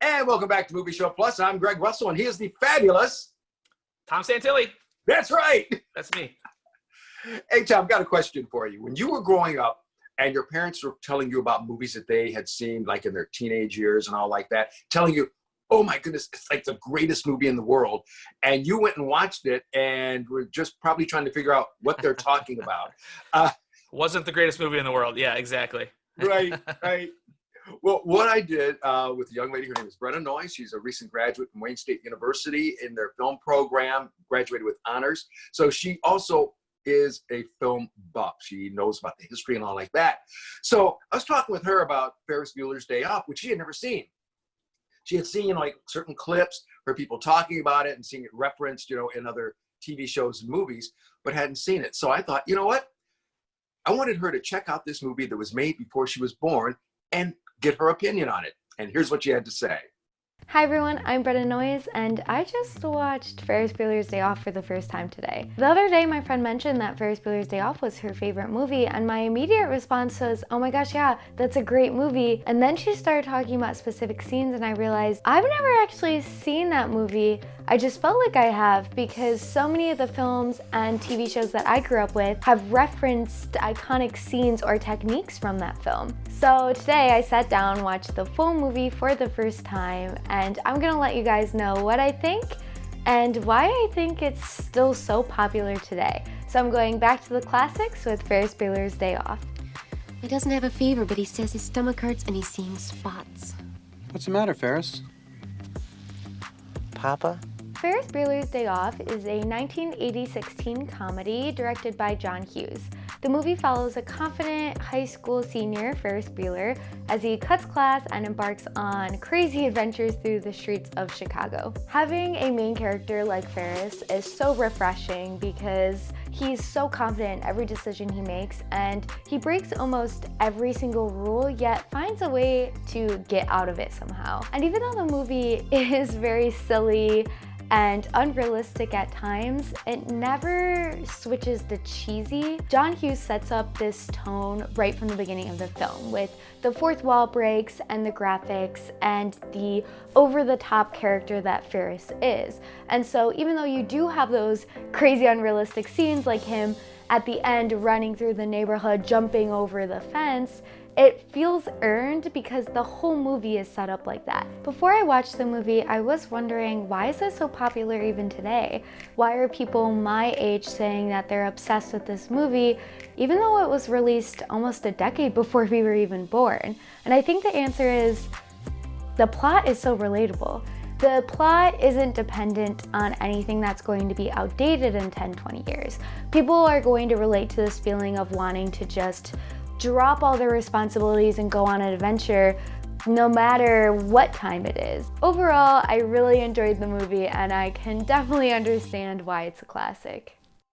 And welcome back to Movie Show Plus. I'm Greg Russell, and he is the fabulous Tom Santilli. That's right. That's me. Hey, Tom, I've got a question for you. When you were growing up and your parents were telling you about movies that they had seen, like in their teenage years and all like that, telling you, oh my goodness, it's like the greatest movie in the world, and you went and watched it and were just probably trying to figure out what they're talking about. Wasn't the greatest movie in the world. Yeah, exactly. Right. Well, what I did with a young lady, her name is Brenna Noyes. She's a recent graduate from Wayne State University in their film program, graduated with honors. So she also is a film buff. She knows about the history and all like that. So I was talking with her about Ferris Bueller's Day Off, which she had never seen. She had seen, like certain clips, heard people talking about it and seeing it referenced, in other TV shows and movies, but hadn't seen it. So I thought, you know what? I wanted her to check out this movie that was made before she was born and get her opinion on it. And here's what she had to say. Hi everyone, I'm Brenna Noyes, and I just watched Ferris Bueller's Day Off for the first time today. The other day my friend mentioned that Ferris Bueller's Day Off was her favorite movie, and my immediate response was, oh my gosh, yeah, that's a great movie. And then she started talking about specific scenes and I realized I've never actually seen that movie. I just felt like I have, because so many of the films and TV shows that I grew up with have referenced iconic scenes or techniques from that film. So today I sat down, watched the full movie for the first time, and I'm gonna let you guys know what I think and why I think it's still so popular today. So I'm going back to the classics with Ferris Bueller's Day Off. He doesn't have a fever, but he says his stomach hurts and he's seeing spots. What's the matter, Ferris? Papa? Ferris Bueller's Day Off is a 1986 teen comedy directed by John Hughes. The movie follows a confident high school senior, Ferris Bueller, as he cuts class and embarks on crazy adventures through the streets of Chicago. Having a main character like Ferris is so refreshing because he's so confident in every decision he makes, and he breaks almost every single rule, yet finds a way to get out of it somehow. And even though the movie is very silly and unrealistic at times, it never switches to cheesy. John Hughes sets up this tone right from the beginning of the film with the fourth wall breaks and the graphics and the over-the-top character that Ferris is. And so even though you do have those crazy unrealistic scenes like him at the end running through the neighborhood, jumping over the fence, it feels earned because the whole movie is set up like that. Before I watched the movie, I was wondering, why is it so popular even today? Why are people my age saying that they're obsessed with this movie, even though it was released almost a decade before we were even born? And I think the answer is, the plot is so relatable. The plot isn't dependent on anything that's going to be outdated in 10, 20 years. People are going to relate to this feeling of wanting to just drop all their responsibilities and go on an adventure no matter what time it is. Overall, I really enjoyed the movie and I can definitely understand why it's a classic.